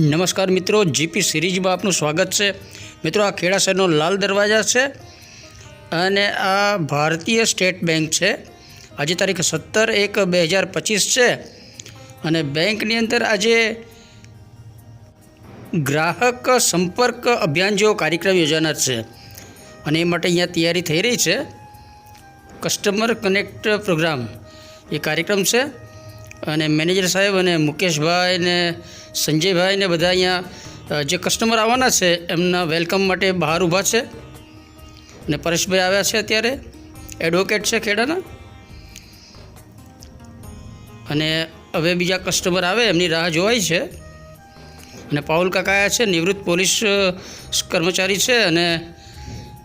નમસ્કાર મિત્રો, જીપી સિરીઝમાં આપનું સ્વાગત છે। મિત્રો, આ ખેડા શહેરનો લાલ દરવાજા છે અને આ ભારતીય સ્ટેટ બેંક છે। આજે તારીખ 17/1/2025 છે અને બેંકની અંદર આજે ગ્રાહક સંપર્ક અભિયાન જેવો કાર્યક્રમ યોજાનાર છે અને એ માટે અહીંયા તૈયારી થઈ રહી છે। કસ્ટમર કનેક્ટ પ્રોગ્રામ એ કાર્યક્રમ છે અને મેનેજર સાહેબ અને મુકેશભાઈ ને સંજયભાઈ ને બધા અહીંયા જે કસ્ટમર આવવાના છે એમના વેલકમ માટે બહાર ઊભા છે અને પરેશભાઈ આવ્યા છે, અત્યારે એડવોકેટ છે ખેડાના, અને હવે બીજા કસ્ટમર આવે એમની રાહ જોવાય છે। અને પાઉલ કાકા આવ્યા છે, નિવૃત્ત પોલીસ કર્મચારી છે અને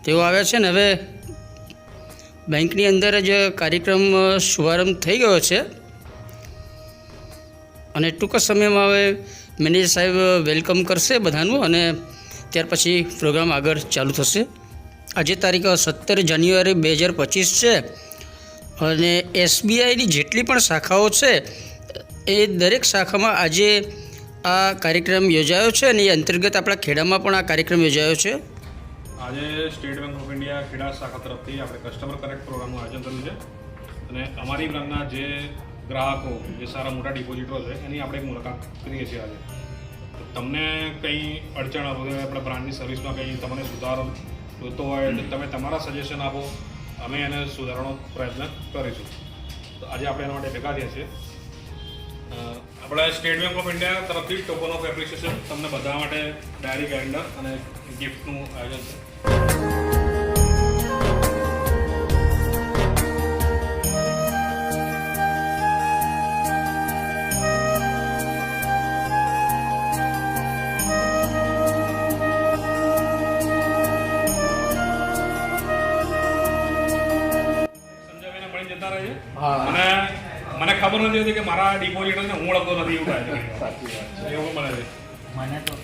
તેઓ આવ્યા છે ને હવે બેંકની અંદર જ કાર્યક્રમ શુભારંભ થઈ ગયો છે અને ટૂંક સમયમાં હવે મેનેજર સાહેબ વેલકમ કરશે બધાનું અને ત્યાર પછી પ્રોગ્રામ આગળ ચાલુ થશે। આજે તારીખ 17 જાન્યુઆરી 2025 છે અને એસબીઆઈની જેટલી પણ શાખાઓ છે એ દરેક શાખામાં આજે આ કાર્યક્રમ યોજાયો છે અને એ અંતર્ગત આપણા ખેડામાં પણ આ કાર્યક્રમ યોજાયો છે। આજે state Bank of India Kheda શાખા તરફથી આપણે કસ્ટમર કનેક્ટ પ્રોગ્રામનું આયોજન કર્યું છે અને અમારી બ્રાન્ચના જે ગ્રાહકો જે સારા મોટા ડિપોઝિટરો છે એની આપણે એક મુલાકાત કરીએ છીએ આજે। તો તમને કંઈ અડચણ હોય, આપણા બ્રાન્ચની સર્વિસમાં કંઈ તમને સુધારો જોતો હોય તો તમે તમારા સજેશન આપો, અમે એને સુધારવાનો પ્રયત્ન કરીશું। તો આજે આપણે એના માટે ભેગા થયા છીએ। આપણા સ્ટેટ બેંક ઓફ ઇન્ડિયા તરફથી ટોકન ઓફ એપ્રિસિએશન તમને બધા માટે ડાયરી કેલેન્ડર અને ગિફ્ટનું આયોજન છે। અને મને ખબર નથી હોતી કે મારા ડિપોઝિટર ને હું ઓળખતો નથી, એવું થાય છે, એવું મને છે। મને તો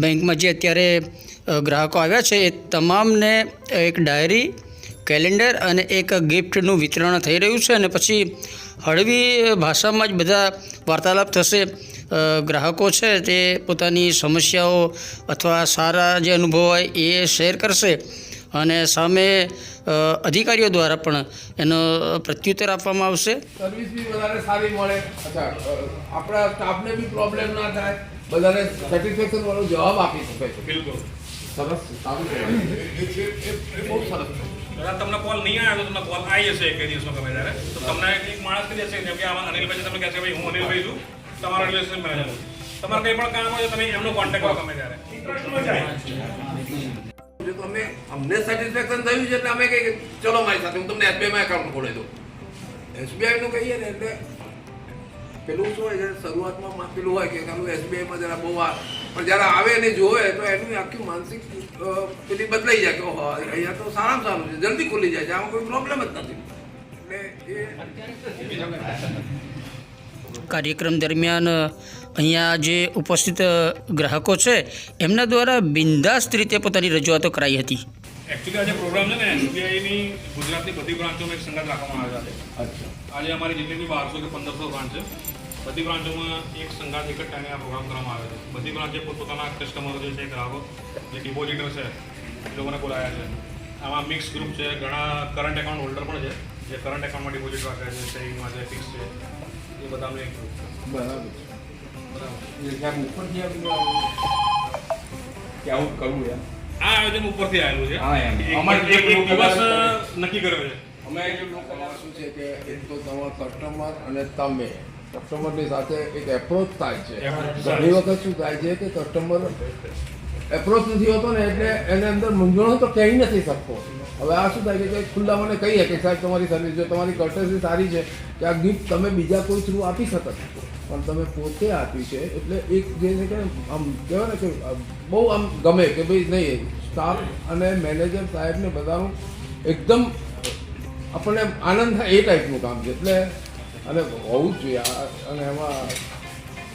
બેંકમાં જે અત્યારે ગ્રાહકો આવ્યા છે એ તમામને એક ડાયરી, કેલેન્ડર અને એક ગિફ્ટનું વિતરણ થઈ રહ્યું છે અને પછી હળવી ભાષામાં જ બધા વાર્તાલાપ થશે। ગ્રાહકો છે તે પોતાની સમસ્યાઓ અથવા સારા જે અનુભવ હોય એ શેર કરશે અને સામે અધિકારીઓ દ્વારા પણ એનો પ્રત્યુત્તર આપવામાં આવશે। સર્વિસ બી વધારે સારી મળે, આપણા સ્ટાફને બી પ્રોબ્લેમ ના થાય, બધાને સેટિસ્ફેક્શન વાળો જવાબ આપી શકે છે। બિલકુલ સરસ, સારું એ બહુ સરસ છે। તમને કોલ નહીં આવ્યો તો તમને કોલ આવી જશે એક દિવસમાં ગમે ત્યારે। તો તમને એક માણસ કહી દેશે જેમ કે આમાં અનિલભાઈ તમને કહેશે ભાઈ હું અનિલભાઈ છું, તમારો રિલેશન મેનેજર, તમારે કંઈ પણ કામ હોય તો તમે એમનો કોન્ટેક્ટ કરો ગમે ત્યારે। જો તમે અમને સેટિસ્ફેક્શન થયું છે એટલે અમે કહીએ ચલો મારી સાથે હું તમને એસબીઆઈમાં એકાઉન્ટ ખોલી દઉં। એસબીઆઈનું કહીએ ને એટલે પેલું શું હોય છે, શરૂઆતમાં પેલું હોય કે ચાલો એસબીઆઈમાં જરા બહુ પણ જ્યારે આવે ને જોવે તો એનું આખી માનસિક પેલી બદલાઈ જાય કે ઓહો અહીંયા તો સારામાં સારું છે, જલ્દી ખુલી જાય છે, આમાં કોઈ પ્રોબ્લેમ જ નથી। એટલે કાર્યક્રમ દરમિયાન અહીંયા જે ઉપસ્થિત ગ્રાહકો છે એમના દ્વારા બિંદાસ્ત રીતે પોતાની રજૂઆતો કરાઈ હતી। એકચ્યુઅલી આજે પ્રોગ્રામ છે ને એસબીઆઈની ગુજરાતની બધી બ્રાન્ચોમાં એક સંગાથ રાખવામાં આવ્યા છે। આજે અમારી જેટલી 1200 કે 1500 બ્રાન્ચ છે, બધી બ્રાન્ચોમાં એક સંગાથ એક જ ટાઈમે આ પ્રોગ્રામ કરવામાં આવે છે। બધી બ્રાન્ચે પોતપોતાના કસ્ટમરો જે છે, ગ્રાહકો જે ડિપોઝિટર છે એ લોકોને બોલાયા છે। આમાં મિક્સ ગ્રુપ છે, ઘણા કરંટ એકાઉન્ટ હોલ્ડર પણ છે જે કરંટ એકાઉન્ટમાં ડિપોઝિટ રાખે છે, સેવિંગમાં છે, ફિક્સ છે, એ બધાનું એક ગ્રુપ છે। બરાબર છે આવું કરવું યાર, આ આયોજન ઉપરથી આવેલું છે, એક દિવસ નક્કી કર્યો છે। અમે શું છે કે એક તો તમારા કસ્ટમર અને તમે કસ્ટમરની સાથે એક એપ્રોચ થાય છે. Approach. ઘણી વખત શું થાય છે કે કસ્ટમર એપ્રોચ નથી હોતો ને એટલે એને અંદર મૂંઝવણ તો કહી નથી શકતો. હવે આ શું થાય છે કે ખુલ્લા મને કહીએ કે સાહેબ તમારી સર્વિસ જો તમારી કર્ટસી સારી છે કે આ ગિફ્ટ તમે બીજા કોઈ થ્રુ આપી શકો પણ તમે પોતે આપી છે એટલે એક જે છે કે આમ કહેવાય ને કે બહુ આમ ગમે કે ભાઈ નહીં સ્ટાફ અને મેનેજર સાહેબને બધાનું એકદમ આપણને આનંદ થાય એ ટાઈપનું કામ છે એટલે અને હોવું જ જોઈએ અને એમાં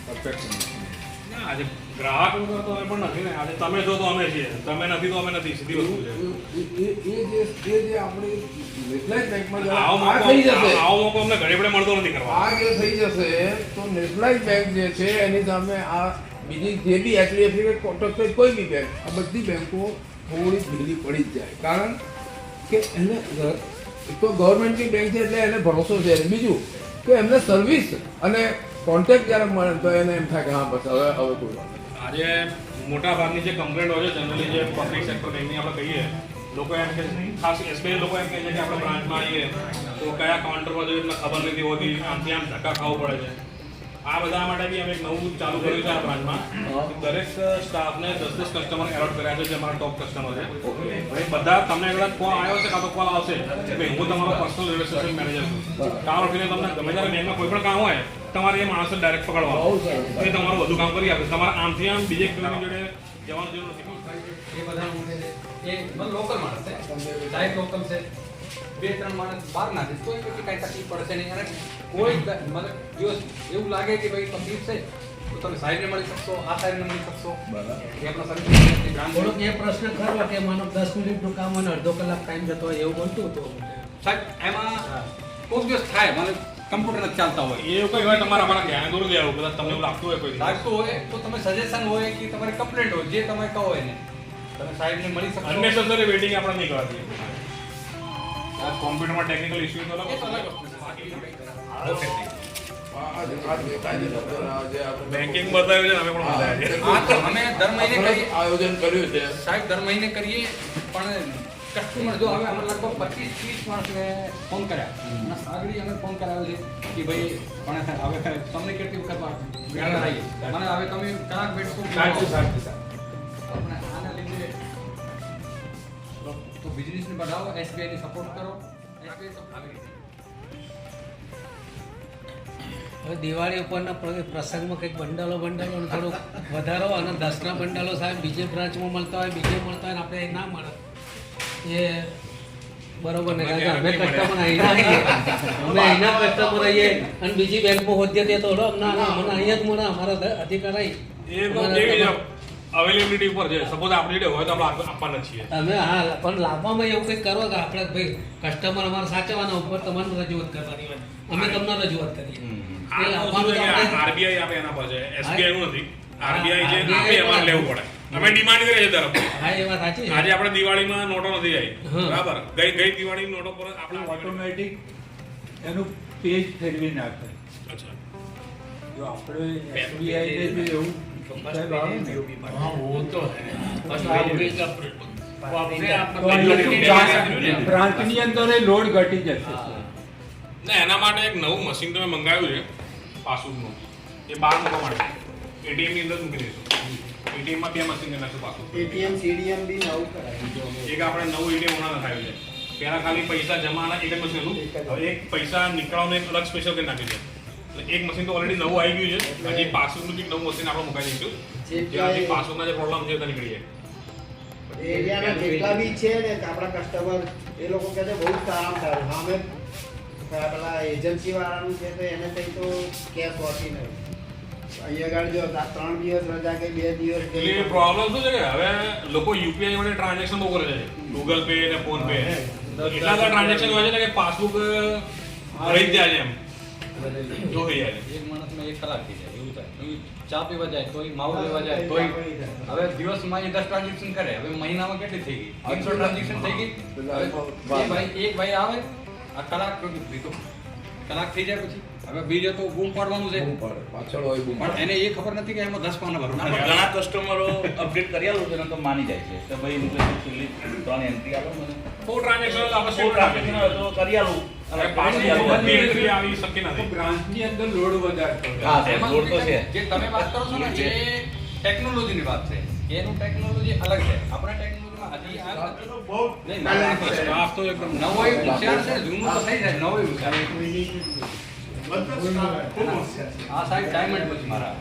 પરફેક્શન. ના, આજે ગ્રાહક વગર તો એ પણ નથી ને. આજે તમે છો તો અમે છીએ, તમે નથી તો અમે નથી. સીધી વસ્તુ છે. એ જે આપણી નેશનલાઇઝ બેંકમાં આવો આ થઈ જશે મોકો અમને ઘરે પડે મળતો નથી કરવા. આ જે થઈ જશે તો નેશનલાઇઝ બેંક જે છે એની સામે આ બીજી જે બી એચડીએફસી કે કોટક કોઈ બી બેંક આ બધી બેંકો થોડી ઢીલી પડી જ જાય કારણ કે એને એક તો ગવર્મેન્ટની બેંક છે એટલે એને ભરોસો છે અને બીજું કે એમને સર્વિસ અને કોન્ટેક્ટ જ્યારે મળે તો એને એમ થાય કે હા બસ હવે કોઈ વાત નહીં. આજે મોટા ભાગની જે કમ્પ્લેન્ટ હોય છે જનરલી જે પબ્લિક સેક્ટર બેંકની આપણે કહીએ લોકો એમ કે ખાસ એસબીઆઈ લોકો એમ કહે છે કે આપણે બ્રાન્ચમાં આવીએ તો કયા કાઉન્ટર પર જોઈએ એટલે ખબર નથી હોતી, આમથી આમ ધક્કા ખાવું પડે છે. આ બધા માટે બી અમે એક નવું ચાલુ કર્યું છે આ બ્રાન્ચમાં. દરેક સ્ટાફને 10 કસ્ટમર એલોટ કર્યા છે જે અમારા ટોપ કસ્ટમર છે. ભાઈ બધા તમને કદાચ કોલ આવ્યો છે કાં તો કોલ આવશે કે ભાઈ હું તમારો પર્સનલ રિલેશનશિપ મેનેજર છું. કામ રાખીને તમને ગમે ત્યારે બેંકમાં કોઈ પણ કામ હોય તમારે એ માણસને ડાયરેક્ટ પકડવાનું, એ તમારું બધું કામ કરી આપે. તમારે આમથી આમ બીજે કોઈની જોડે જવાનું જરૂર નથી. એ બધા માટે એ લોકલ માણસ છે, સાહેબ લોકલ છે, 2-3 માણસ બહાર ના છે તો એ કઈ તકલીફ પડશે નહીં. અને કોઈ મતલબ દિવસ એવું લાગે કે ભાઈ તકલીફ છે તો તમે સાહેબને મળી શકશો, આ સાહેબને મળી શકશો. એ આપણા સર્વિસ થોડોક એ પ્રશ્ન ખરો કે માનો 10 મિનિટનું કામ અને અડધો કલાક ટાઈમ જતો હોય એવું બનતું હતું. સાહેબ એમાં કોઈક દિવસ થાય મને કમ્પ્યુટર નથી ચાલતા હોય એવું કઈ હોય તમારા અમારા ધ્યાન દોરું દે આવું કદાચ તમને એવું લાગતું હોય કોઈ દિવસ. લાગતું હોય તો તમે સજેશન હોય કે તમારી કમ્પ્લેન્ટ હોય જે તમે કહો એને તમે સાહેબને મળી શકશો. અનનેસેસરી વેટિંગ આપણે નહીં કરવાથી. આ કોમ્પ્યુટરમાં ટેકનિકલ ઇશ્યુ તો એ તો અલગ વસ્તુ છે. બેન્કિંગ બતાવ્યું છે ને અમે પણ બતાવ્યા છે. આ તો અમે દર મહિને કરીએ આયોજન કર્યું છે સાહેબ દર મહિને કરીએ પણ કસ્ટમર જો હવે અમે લગભગ 25-30 માણસને ફોન કર્યા અને આગળ અમે ફોન કરાવ્યો છે કે ભાઈ પણ હવે તમને કેટલી વખત મેળા આવીએ મને હવે તમે કલાક બેઠો આપણે આના લીધે તો બિઝનેસને बढ़ाવો, એસબીઆઈને સપોર્ટ કરો. એસબીઆઈ તો આવી રીતે હવે દિવાળી ઉપરના પ્રસંગમાં કંઈક બંડલો થોડુંક વધારો અને 10ના બંડલો સાહેબ બીજે બ્રાન્ચમાં મળતા હોય બીજે મળતા હોય ને આપણે ના મળે એ બરોબર ને કારણ કે અમે કસ્ટમર અહીંના આવીએ અમે અહીંના કસ્ટમર આવીએ અને બીજી બેંકમાં હોદ્ય તે તો ના ના મને અહીંયા જ મળે અમારા અધિકાર આવી એ તો કેવી અવેલેબિલિટી ઉપર છે. સપોઝ આપણી જોડે હોય તો આપણે આપવાના જ છીએ. તમે હા પણ લાભમાં એવું કંઈક કરો કે આપણે ભાઈ કસ્ટમર અમારે સાચવવાના ઉપર તમારે રજૂઆત કરવાની હોય અમે તમને રજૂઆત કરીએ એ લાભવાનું તો આપણે આરબીઆઈ આપે એના પર છે, એસબીઆઈ નું નથી. આરબીઆઈ જે આપે એમાં લેવું પડે. અમે ડિમાન્ડ કરીએ છીએ તરફ. હા એ વાત સાચી છે આજે આપણે દિવાળીમાં નોટો નથી આવી હા. બરાબર. ગઈ દિવાળી નોટો પર આપણે ઓટોમેટિક એનું પેજ ફેરવી નાખે. અચ્છા. જો આપણે એસબીઆઈ ને બી એવું સાહેબ આવે ને બ્રાન્ચની અંદર એ લોડ ઘટી જશે. ના એના માટે એક નવું મશીન તમે મંગાવ્યું છે પાસબુકનું. એ બહાર મૂકવા માટે એટીએમ ની અંદર મૂકી દઈશું. એટીએમ માં 2 મશીન નાખશું પાછું. એટીએમ સીડીએમ બી નવું કરાવ્યું એક આપણે નવું એટીએમ હમણાં નખાવ્યું છે. પહેલા ખાલી પૈસા જમાના એક જ મશીન હતું. હવે એક પૈસા નીકળવાનું એક અલગ સ્પેશિયલ કરી નાખ્યું છે. એટલે એક મશીન તો ઓલરેડી નવું આવી ગયું છે. હજી પાસબુકનું બી નવું મશીન આપણે મુકાઈ દઈશું. જેનાથી પાસબુકના જે પ્રોબ્લેમ છે તે નીકળી જાય. એરિયાના જેટલા બી છે ને આપણા કસ્ટમર એ લોકો કહે છે બહુ સારામાં સારું. હા અમે પેલા એજન્સી વાળાનું છે તો એને કંઈ તો કેશ હોતી નહીં. અહીંયા આગળ જો 3 દિવસ રજા કે 2 દિવસ એટલે પ્રોબ્લેમ શું છે કે હવે લોકો યુપીઆઈ વડે ટ્રાન્ઝેક્શન બહુ કરે છે. ગૂગલ પે ને ફોન પે એટલા બધા ટ્રાન્ઝેક્શન હોય છે ને કે પાસબુક રહી જ જાય છે એમ જોઈ જાય. એક માણસમાં 1 કલાક થઈ જાય એવું થાય. કોઈ ચા પીવા જાય તોય માવો લેવા જાય તોય હવે દિવસમાં એ 10 ટ્રાન્ઝેક્શન કરે. હવે મહિનામાં કેટલી થઈ ગઈ 300 ટ્રાન્ઝેક્શન થઈ ગઈ. હવે એક ભાઈ આવે આ કલાક કલાક થઈ જાય પછી હવે બીજે તો બૂમ પાડવાનું છે પાછળ હોય બૂમ પણ એને એ ખબર નથી કે એમાં 10 પાના ભરવાના. ઘણા કસ્ટમરો અપડેટ કરી આલો છે ને તો માની જાય છે કે ભાઈ હું છેલ્લી 3 એન્ટ્રી આપો મને બહુ ટ્રાન્ઝેક્શન આપણે ફૂલ ટ્રાન્ઝેક્શન હોય તો કરી આલું અને પાછળ બધી entry આવી શકી નથી. બ્રાન્ચની અંદર લોડ વધારે થયો. હા, એમાં લોડ તો છે. જે તમે વાત કરો છો ને એ ટેકનોલોજીની વાત છે. એનું ટેકનોલોજી અલગ છે. આપણે ટેકનોલોજીમાં હજી આ નહીં, સ્ટાફ તો એકદમ નવો એ હોશિયાર છે, જૂનું તો થઈ જાય, નવો એ હોશિયાર. આ સાહેબ ડાયમંડ પછી મારા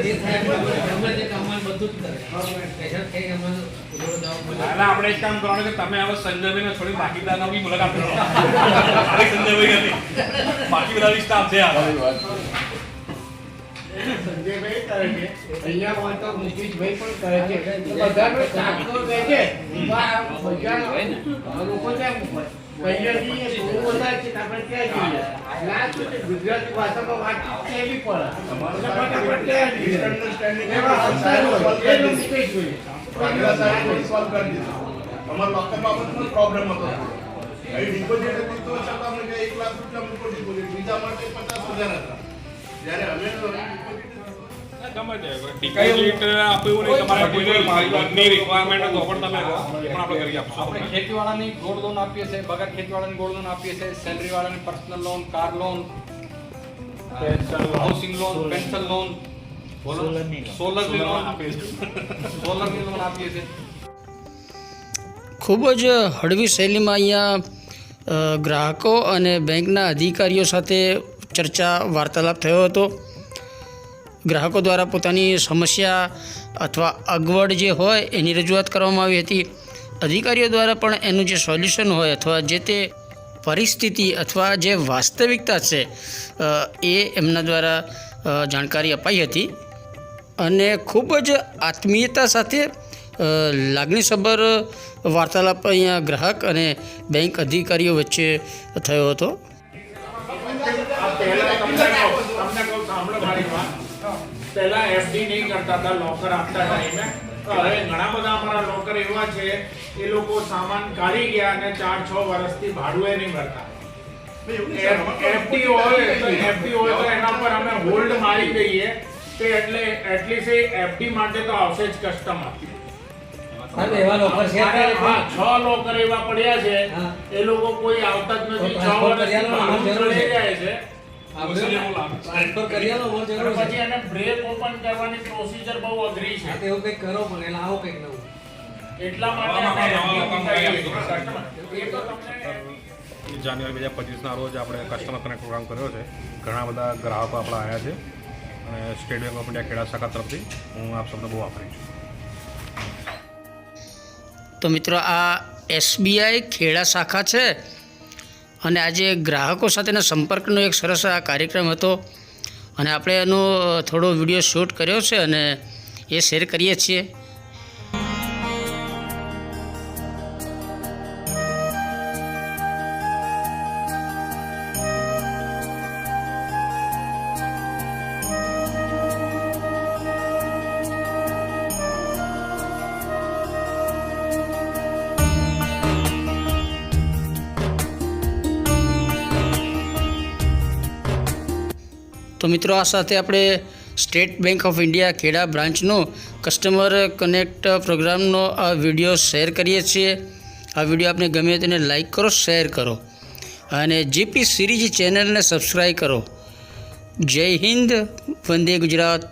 એ થાય ગમે તે કામમાં બધું જ કરે પ્રેશર થઈ એમાં રોડ જવા એટલે આપણે એક કામ કરવાનું કે તમે હવે સંજયભાઈને થોડી બાકીદારના બી મુલાકાત કરો. ખાલી સંજયભાઈ નથી, બાકી બધા બી સ્ટાફ છે આ. સંજયભાઈ કરે છે અહીંયા હોય તો મુકેશભાઈ પણ કરે છે બધાનો સાથ તો રહે છે બધા લોકો ત્યાં પહેલેથી એ થોડું વધારે છે તો આપણે ત્યાં જઈએ ના શું છે ગુજરાતી ભાષામાં વાતચીત કેવી પડે એટલે ફટાફટ ત્યાં જઈએ એવા સંસારો એ મુકેશભાઈ અમારા લોકરમાં પણ પ્રોબ્લેમ હતો અહીં ડિપોઝિટ હતી તો છતાં અમને કે 1 લાખ રૂપિયા મૂકો ડિપોઝિટ બીજા માટે 50,000 હતા જ્યારે અમે ગમે તે ડિપોઝિટ આપ્યું નહીં, તમારે કોઈ ઘરની રિક્વાયરમેન્ટ તો પણ તમે કહો, એ પણ આપણે કરી આપશું. આપણે ખેતીવાળાની ગોલ્ડ લોન આપીએ છીએ, બગર ખેતીવાળાની ગોલ્ડ લોન આપીએ છીએ, સેલરી વાળાની personal loan, car loan, housing loan, pension loan, સોલરની લોન, સોલરની લોન આપીએ છીએ. ખૂબ જ હળવી શૈલીમાં અહીંયા ગ્રાહકો અને બેંકના અધિકારીઓ સાથે ચર્ચા વાર્તાલાપ થયો હતો. ગ્રાહકો દ્વારા પોતાની સમસ્યા અથવા અગવડ જે હોય એની રજૂઆત કરવામાં આવી હતી. અધિકારીઓ દ્વારા પણ એનું જે સોલ્યુશન હોય અથવા જે તે પરિસ્થિતિ અથવા જે વાસ્તવિકતા છે એ એમના દ્વારા જાણકારી અપાઈ હતી અને ખૂબ જ આત્મીયતા સાથે લાગણીસભર વાર્તાલાપ અહીંયા ગ્રાહક અને બેંક અધિકારીઓ વચ્ચે થયો હતો. પહેલા એફડી નહીં કરતા હતા લોકર આપતા ટાઈમે, હવે ઘણા બધા અમારા લોકર એવા છે એ લોકો સામાન કાઢી ગયા અને 4-6 વર્ષથી ભાડું નહીં ભરતા. એફડી હોય તો એના પર અમે હોલ્ડ મારી દઈએ તો એટલે એટલીસ્ટ એફડી માટે તો આવશે જ કસ્ટમર. સાહેબ એવા લોકો છે હા, 6 લોકર એવા પડ્યા છે એ લોકો કોઈ આવતા જ નથી. 6 વર્ષથી ભાડું ચડી જાય છે. ટ્રાન્સફર કરી આલો મને જરૂર છે. પછી એને બ્રેક ઓપન કરવાની પ્રોસીજર બહુ અઘરી છે. એવું કંઈક કરો પણ એટલે આવો કંઈક નવું. એટલા માટે જાન્યુઆરી 2025ના રોજ આપણે કસ્ટમર કનેક્ટ પ્રોગ્રામ કર્યો છે. ઘણા બધા ગ્રાહકો આપણા આવ્યા છે અને state Bank of India Kheda શાખા તરફથી હું આપ સૌનો બહુ આભારી છું. તો મિત્રો આ SBI ખેડા શાખા છે અને આજે ગ્રાહકો સાથેના સંપર્કનો એક સરસ આ કાર્યક્રમ હતો અને આપણે એનો થોડો વિડીયો શૂટ કર્યો છે અને એ શેર કરીએ છીએ. તો મિત્રો આ સાથે આપણે State Bank of India Kheda બ્રાન્ચનો કસ્ટમર કનેક્ટ પ્રોગ્રામનો આ વિડીયો શેર કરીએ છીએ. આ વિડીયો આપને ગમે તેને લાઈક કરો, શેર કરો અને જીપી સિરીઝ ચેનલને સબસ્ક્રાઈબ કરો. જય હિન્દ, વંદે ગુજરાત.